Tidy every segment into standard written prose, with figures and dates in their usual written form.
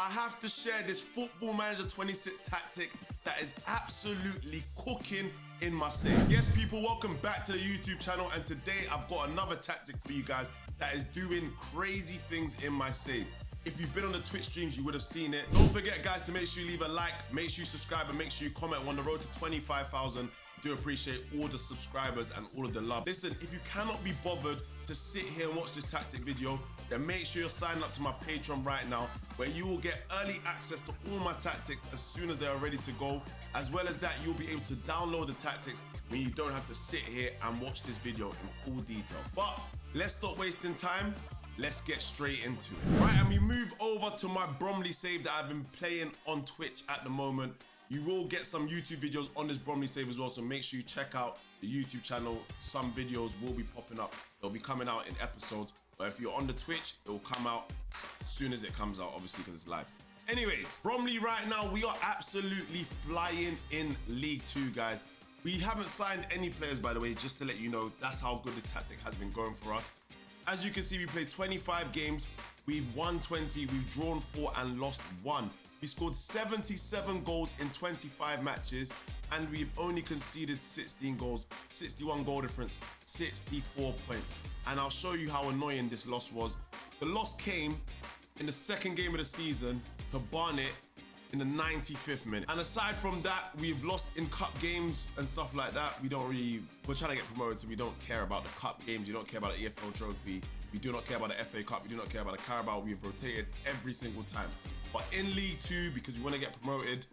I have to share this Football Manager 26 tactic that is absolutely cooking in my save. Yes, people, welcome back to the YouTube channel, and today I've got another tactic for you guys that is doing crazy things in my save. If you've been on the Twitch streams, you would have seen it. Don't forget, guys, to make sure you leave a like, make sure you subscribe, and make sure you comment. We're on the road to 25,000. Do appreciate all the subscribers and all of the love. Listen, if you cannot be bothered to sit here and watch this tactic video, then make sure you're signing up to my Patreon right now, where you will get early access to all my tactics as soon as they are ready to go. As well as that, you'll be able to download the tactics when you don't have to sit here and watch this video in full detail. But let's stop wasting time. Let's get straight into it. Right, and we move over to my Bromley save that I've been playing on Twitch at the moment. You will get some YouTube videos on this Bromley save as well, so make sure you check out the YouTube channel. Some videos will be popping up. They'll be coming out in episodes, but if you're on the Twitch, it will come out as soon as it comes out, obviously, because it's live. Anyways, Bromley right now, we are absolutely flying in League 2, guys. We haven't signed any players, by the way, just to let you know. That's how good this tactic has been going for us. As you can see, we played 25 games. We've won 20, we've drawn 4 and lost 1. We scored 77 goals in 25 matches, and we've only conceded 16 goals, 61 goal difference, 64 points. And I'll show you how annoying this loss was. The loss came in the second game of the season to Barnet in the 95th minute. And aside from that, we've lost in cup games and stuff like that. We're trying to get promoted, so we don't care about the cup games. We don't care about the EFL trophy. We do not care about the FA Cup. We do not care about the Carabao. We've rotated every single time. But in League 2, because we want to get promoted,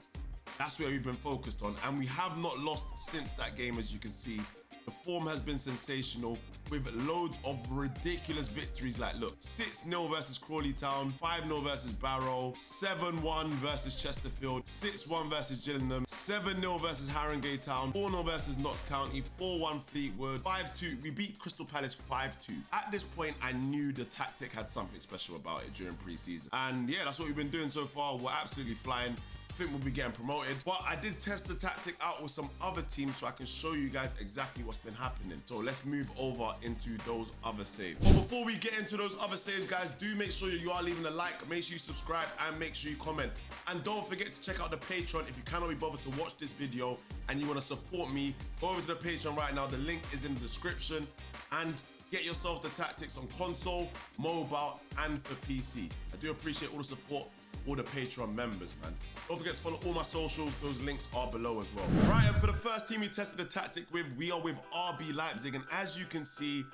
that's where we've been focused on. And we have not lost since that game, as you can see. The form has been sensational with loads of ridiculous victories. Like, look, 6-0 versus Crawley Town, 5-0 versus Barrow, 7-1 versus Chesterfield, 6-1 versus Gillingham, 7-0 versus Haringey Town, 4-0 versus Notts County, 4-1 Fleetwood, 5-2. We beat Crystal Palace 5-2. At this point, I knew the tactic had something special about it during pre-season. And yeah, that's what we've been doing so far. We're absolutely flying. I think we'll be getting promoted, but I did test the tactic out with some other teams so I can show you guys exactly what's been happening. So let's move over into those other saves. But before we get into those other saves, guys, do make sure you are leaving a like, make sure you subscribe, and make sure you comment. And don't forget to check out the Patreon if you cannot be bothered to watch this video and you want to support me. Go over to the Patreon right now. The link is in the description, and get yourself the tactics on console, mobile, and for PC. I do appreciate all the support, all the Patreon members, man. Don't forget to follow all my socials. Those links are below as well. Right, and for the first team we tested the tactic with, we are with RB Leipzig. And as you can see,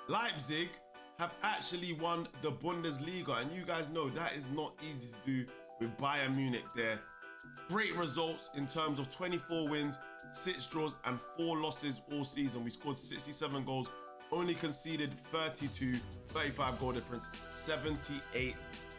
Leipzig have actually won the Bundesliga. And you guys know that is not easy to do with Bayern Munich there. Great results in terms of 24 wins, 6 draws, and 4 losses all season. We scored 67 goals, only conceded 32, 35 goal difference, 78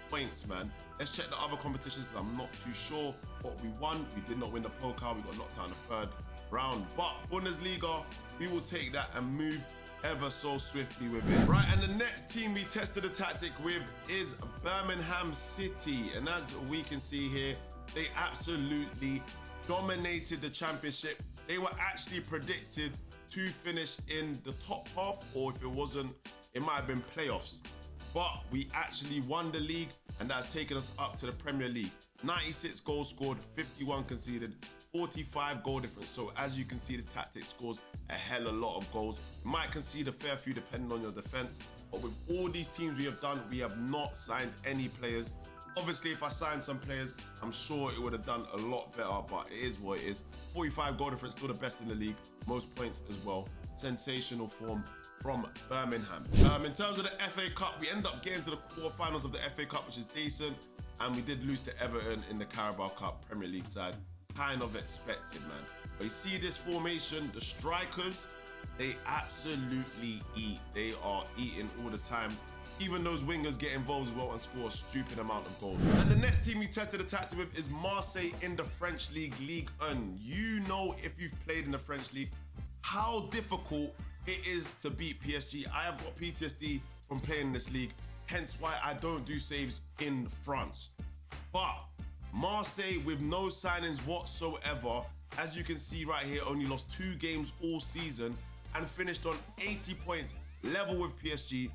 points, man. Let's check the other competitions because I'm not too sure what we won. We did not win the Pokal. We got knocked out in the 3rd round. But Bundesliga, we will take that and move ever so swiftly with it. Right, and the next team we tested the tactic with is Birmingham City. And as we can see here, they absolutely dominated the championship. They were actually predicted to finish in the top half, or if it wasn't, it might have been playoffs. But we actually won the league, and that's taken us up to the Premier League. 96 goals scored, 51 conceded, 45 goal difference. So as you can see, this tactic scores a hell of a lot of goals. You might concede a fair few depending on your defense, but with all these teams we have done, we have not signed any players. Obviously, if I signed some players, I'm sure it would have done a lot better, but it is what it is. 45 goal difference, still the best in the league. Most points as well. Sensational form from Birmingham. In terms of the FA Cup, we end up getting to the quarterfinals of the FA Cup, which is decent. And we did lose to Everton in the Carabao Cup Premier League side. Kind of expected, man. But you see this formation, the strikers, they absolutely eat. They are eating all the time. Even those wingers get involved as well and score a stupid amount of goals. And the next team we tested the tactic with is Marseille in the French League, Ligue 1. You know, if you've played in the French League, how difficult it is to beat PSG. I have got PTSD from playing in this league, hence why I don't do saves in France. But Marseille, with no signings whatsoever, as you can see right here, only lost 2 games all season and finished on 80 points, level with PSG.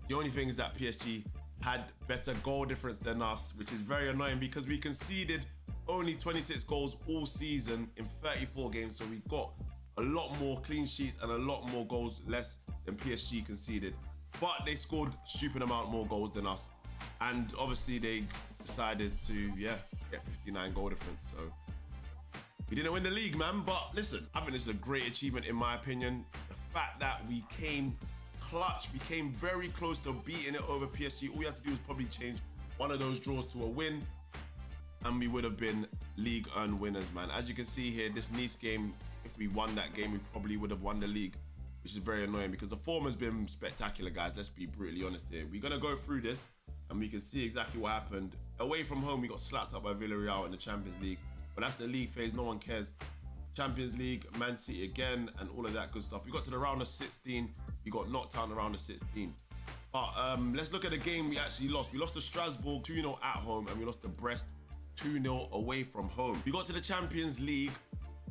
The only thing is that PSG had better goal difference than us, which is very annoying because we conceded only 26 goals all season in 34 games. So we got a lot more clean sheets and a lot more goals less than PSG conceded. But they scored a stupid amount more goals than us. And obviously they decided to, get 59 goal difference. So we didn't win the league, man. But listen, I think this is a great achievement in my opinion. The fact that we came clutch, we came very close to beating it over PSG. All we had to do was probably change one of those draws to a win, and we would have been league earned winners, man. As you can see here, this Nice game, if we won that game, we probably would have won the league, which is very annoying because the form has been spectacular, guys. Let's be brutally honest here. We're gonna go through this and we can see exactly what happened. Away from home, we got slapped up by Villarreal in the Champions League, but that's the league phase, no one cares. Champions League, Man City again, and all of that good stuff. We got to the round of 16, we got knocked out in the round of 16. But let's look at the game we actually lost. We lost to Strasbourg 2-0 at home, and we lost to Brest 2-0 away from home. We got to the Champions League,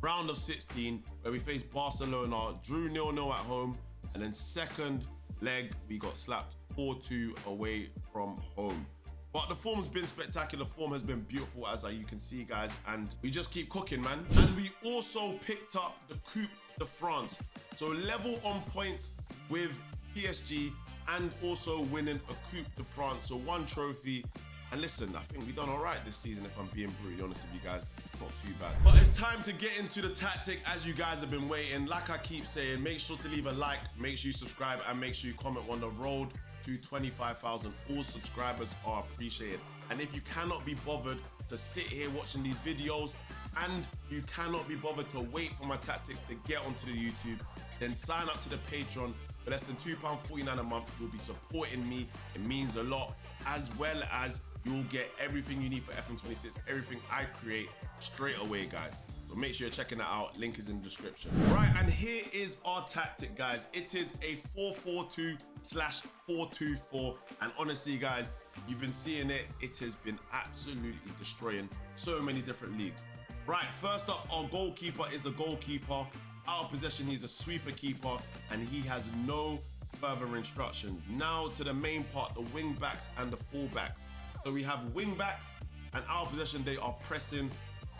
round of 16, where we faced Barcelona, drew 0-0 at home, and then second leg, we got slapped 4-2 away from home. But the form's been spectacular. Form has been beautiful, as you can see, guys, and we just keep cooking, man. And we also picked up the Coupe de France. So level on points with PSG and also winning a Coupe de France. So one trophy. And listen, I think we've done all right this season, if I'm being brutally honest with you guys. Not too bad. But it's time to get into the tactic, as you guys have been waiting. Like I keep saying, make sure to leave a like, make sure you subscribe, and make sure you comment. On the road to 25,000. All subscribers are appreciated. And if you cannot be bothered to sit here watching these videos, and you cannot be bothered to wait for my tactics to get onto the YouTube, then sign up to the Patreon. For less than £2.49 a month, you'll be supporting me. It means a lot, as well as you'll get everything you need for FM26, everything I create straight away, guys. So make sure you're checking that out. Link is in the description. Right, and here is our tactic, guys. It is a 4-4-2/4-2-4. And honestly, guys, you've been seeing it. It has been absolutely destroying so many different leagues. Right, first up, our goalkeeper is a goalkeeper. Out of possession, he's a sweeper keeper, and he has no further instructions. Now to the main part, the wing backs and the fullbacks. So we have wing backs, and out of possession, they are pressing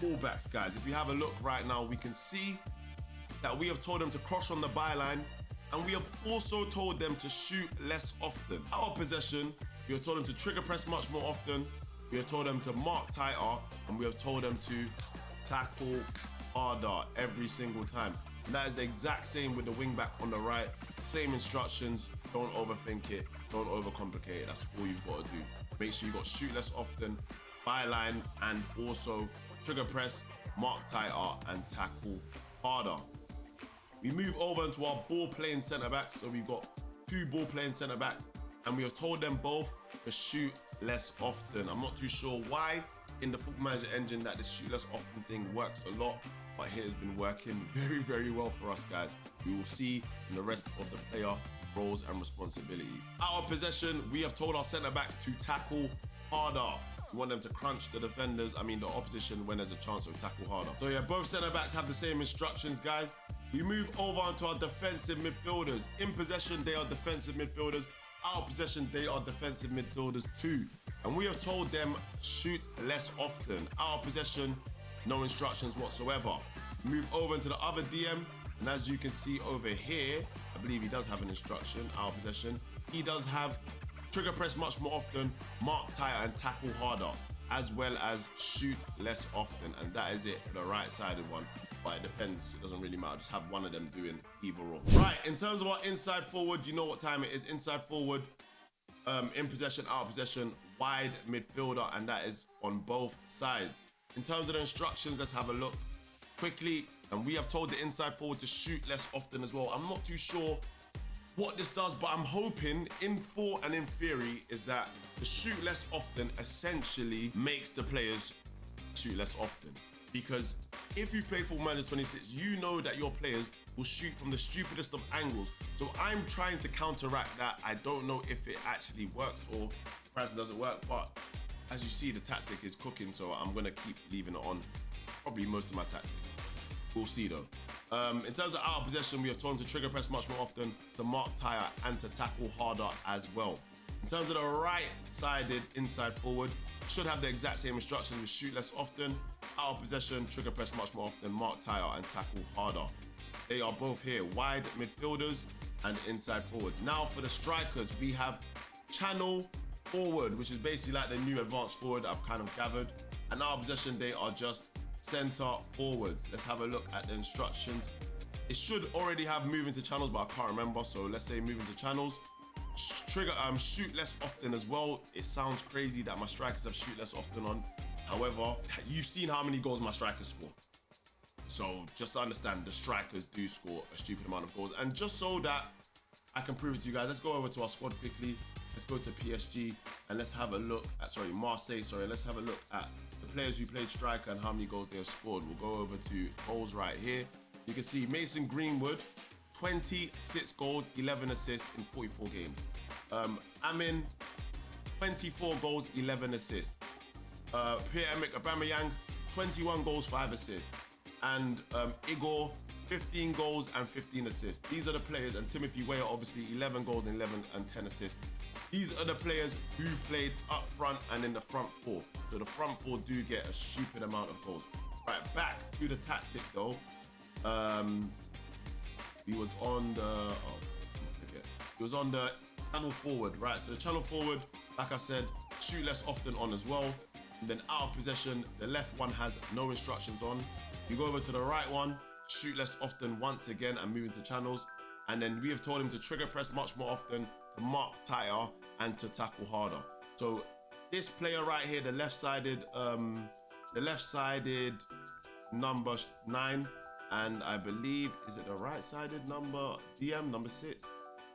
fullbacks, guys. If you have a look right now, we can see that we have told them to cross on the byline, and we have also told them to shoot less often. Out of possession, we have told them to trigger press much more often. We have told them to mark tighter, and we have told them to tackle harder every single time. And that is the exact same with the wing back on the right. Same instructions. Don't overthink it. Don't overcomplicate it. That's all you've got to do. Make sure you got shoot less often, byline, and also trigger press, mark tighter, and tackle harder. We move over into our ball playing centre backs. So we've got two ball playing centre backs, and we have told them both to shoot less often. I'm not too sure why in the Football Manager engine that this shoot less often thing works a lot, but it has been working very, very well for us, guys. We will see in the rest of the player roles and responsibilities. Out of possession, we have told our centre backs to tackle harder. We want them to crunch the defenders, the opposition, when there's a chance to tackle harder. So yeah, both centre backs have the same instructions, guys. We move over onto our defensive midfielders. In possession, they are defensive midfielders. Out of possession, they are defensive midfielders too. And we have told them shoot less often. Out of possession, no instructions whatsoever. Move over into the other DM, and as you can see over here, I believe he does have an instruction. Out of possession, he does have trigger press much more often, mark tighter, and tackle harder, as well as shoot less often. And that is it for the right-sided one. But it depends, it doesn't really matter. Just have one of them doing either or. Right, in terms of our inside forward, you know what time it is. Inside forward, in possession, out of possession, wide midfielder, and that is on both sides. In terms of the instructions, let's have a look quickly. And we have told the inside forward to shoot less often as well. I'm not too sure what this does, but I'm hoping in thought and in theory is that the shoot less often essentially makes the players shoot less often. Because if you play Football Manager 26, you know that your players will shoot from the stupidest of angles. So I'm trying to counteract that. I don't know if it actually works or perhaps it doesn't work, but as you see, the tactic is cooking, so I'm gonna keep leaving it on probably most of my tactics. We'll see though. In terms of out of possession, we have told them to trigger press much more often, to mark tighter, and to tackle harder as well. In terms of the right-sided inside forward, should have the exact same instructions with shoot less often, out of possession, trigger press much more often, mark tighter, and tackle harder. They are both here, wide midfielders and inside forward. Now for the strikers, we have channel forward, which is basically like the new advanced forward I've kind of gathered. And out of possession, they are just center forwards. Let's have a look at the instructions. It should already have moving to channels, but I can't remember. So let's say moving to channels. Shoot less often as well. It sounds crazy that my strikers have shoot less often on. However, you've seen how many goals my strikers score. So just understand, the strikers do score a stupid amount of goals. And just so that I can prove it to you guys, let's go over to our squad quickly. Let's go to PSG and let's have a look at, Marseille, let's have a look at the players who played striker and how many goals they have scored. We'll go over to goals right here. You can see Mason Greenwood, 26 goals, 11 assists in 44 games. Amin, 24 goals, 11 assists. Pierre-Emerick Aubameyang, 21 goals, 5 assists. And Igor, 15 goals and 15 assists. These are the players, and Timothy Weah, obviously 11 goals, 11 and 10 assists. These are the players who played up front and in the front four. So the front four do get a stupid amount of goals. Right, back to the tactic though. He was on the, he was on the channel forward, right? So the channel forward, like I said, shoot less often on as well. And then out of possession, the left one has no instructions on. You go over to the right one, shoot less often once again and move into channels. And then we have told him to trigger press much more often, to mark tighter and to tackle harder. So this player right here, the left-sided number 9, and I believe, is it the right-sided number, DM number 6?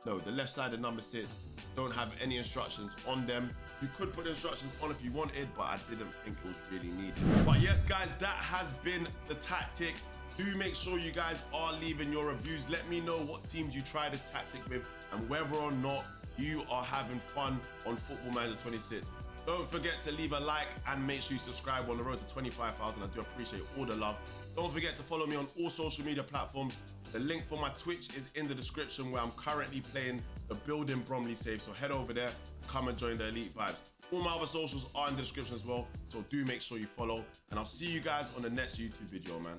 No, the left-sided number 6 don't have any instructions on them. You could put instructions on if you wanted, but I didn't think it was really needed. But yes, guys, that has been the tactic. Do make sure you guys are leaving your reviews. Let me know what teams you try this tactic with and whether or not you are having fun on Football Manager 26. Don't forget to leave a like and make sure you subscribe on the road to 25,000. I do appreciate all the love. Don't forget to follow me on all social media platforms. The link for my Twitch is in the description, where I'm currently playing the Building Bromley save. So head over there, come and join the Elite Vibes. All my other socials are in the description as well. So do make sure you follow, and I'll see you guys on the next YouTube video, man.